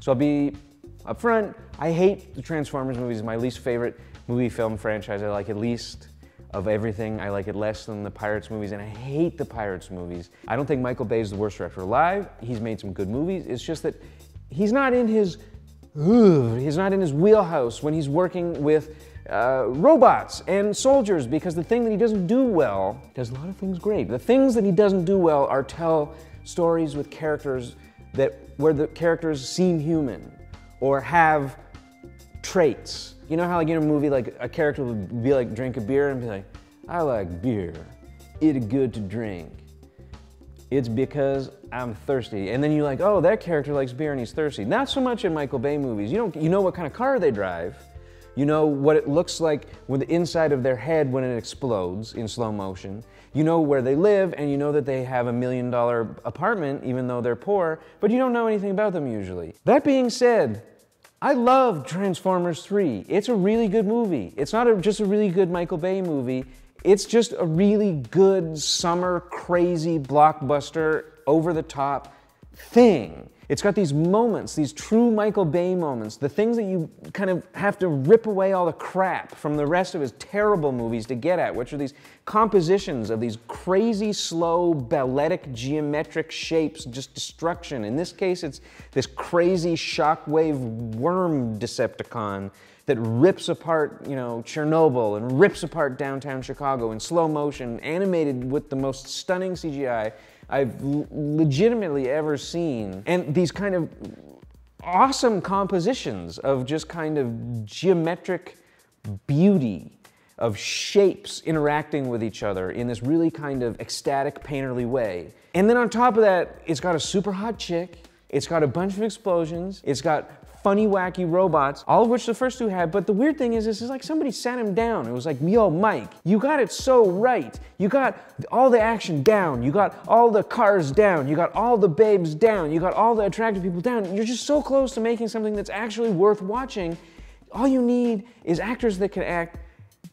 So I'll be up front, I hate the Transformers movies. It's my least favorite movie film franchise. I like it least of everything. I like it less than the Pirates movies, and I hate the Pirates movies. I don't think Michael Bay is the worst director alive. He's made some good movies. It's just that he's not in his wheelhouse when he's working with robots and soldiers, because the thing that he doesn't do well, does a lot of things great. The things that he doesn't do well are tell stories with characters where the characters seem human or have traits. You know how like in a movie, like a character would be like, drink a beer and be like, I like beer, it's good to drink. It's because I'm thirsty. And then you're like, oh, that character likes beer and he's thirsty. Not so much in Michael Bay movies. You know what kind of car they drive. You know what it looks like with the inside of their head when it explodes in slow motion. You know where they live, and you know that they have $1 million apartment even though they're poor, but you don't know anything about them usually. That being said, I love Transformers 3. It's a really good movie. It's not just a really good Michael Bay movie. It's just a really good summer crazy blockbuster over-the-top thing. It's got these moments, these true Michael Bay moments, the things that you kind of have to rip away all the crap from the rest of his terrible movies to get at, which are these compositions of these crazy, slow, balletic, geometric shapes, just destruction. In this case, it's this crazy shockwave worm Decepticon that rips apart, you know, Chernobyl and rips apart downtown Chicago in slow motion, animated with the most stunning CGI I've legitimately ever seen. And these kind of awesome compositions of just kind of geometric beauty, of shapes interacting with each other in this really kind of ecstatic, painterly way. And then on top of that, it's got a super hot chick, it's got a bunch of explosions, it's got funny, wacky robots, all of which the first two had. But the weird thing is, this is like somebody sat him down. It was like, yo, Mike, you got it so right. You got all the action down. You got all the cars down. You got all the babes down. You got all the attractive people down. You're just so close to making something that's actually worth watching. All you need is actors that can act,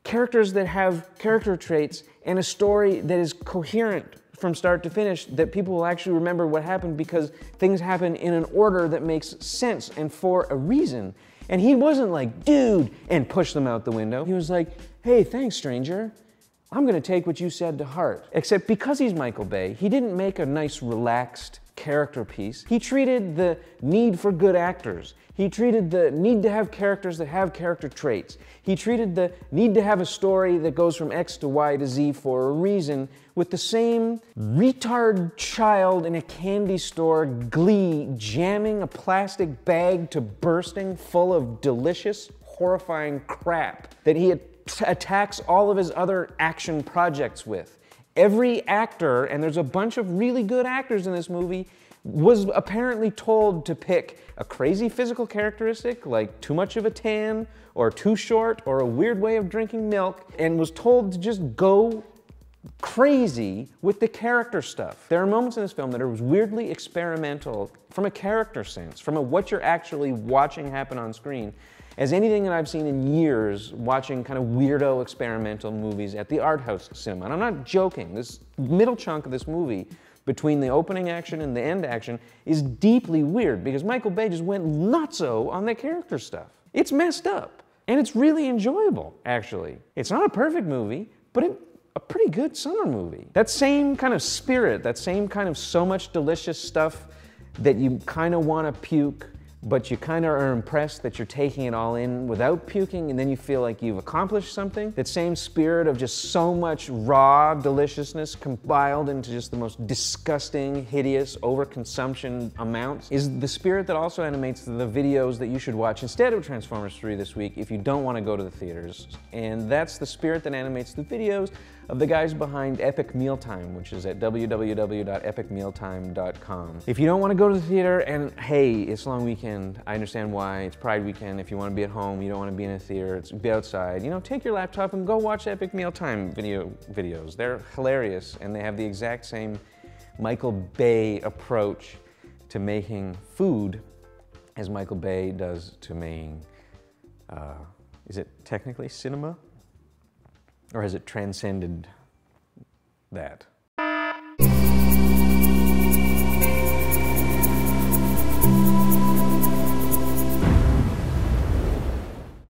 characters that have character traits, and a story that is coherent from start to finish, that people will actually remember what happened because things happen in an order that makes sense and for a reason. And he wasn't like, dude, and push them out the window. He was like, hey, thanks, stranger. I'm gonna take what you said to heart. Except because he's Michael Bay, he didn't make a nice, relaxed character piece. He treated the need for good actors. He treated the need to have characters that have character traits. He treated the need to have a story that goes from X to Y to Z for a reason with the same retard child in a candy store glee jamming a plastic bag to bursting full of delicious, horrifying crap that he attacks all of his other action projects with. Every actor, and there's a bunch of really good actors in this movie, was apparently told to pick a crazy physical characteristic like too much of a tan or too short or a weird way of drinking milk, and was told to just go crazy with the character stuff. There are moments in this film that are weirdly experimental from a character sense, from a what you're actually watching happen on screen, as anything that I've seen in years watching kind of weirdo experimental movies at the art house cinema. And I'm not joking, this middle chunk of this movie between the opening action and the end action is deeply weird because Michael Bay just went nutso on the character stuff. It's messed up, and it's really enjoyable, actually. It's not a perfect movie, but a pretty good summer movie. That same kind of spirit, that same kind of so much delicious stuff that you kind of want to puke, but you kind of are impressed that you're taking it all in without puking, and then you feel like you've accomplished something. That same spirit of just so much raw deliciousness compiled into just the most disgusting, hideous, overconsumption amounts is the spirit that also animates the videos that you should watch instead of Transformers 3 this week if you don't want to go to the theaters. And that's the spirit that animates the videos of the guys behind Epic Mealtime, which is at www.epicmealtime.com. If you don't want to go to the theater, and hey, it's a long weekend, I understand why, it's Pride weekend, if you want to be at home, you don't want to be in a theater, be outside, you know, take your laptop and go watch Epic Mealtime videos. They're hilarious, and they have the exact same Michael Bay approach to making food as Michael Bay does to making, is it technically cinema? Or has it transcended that?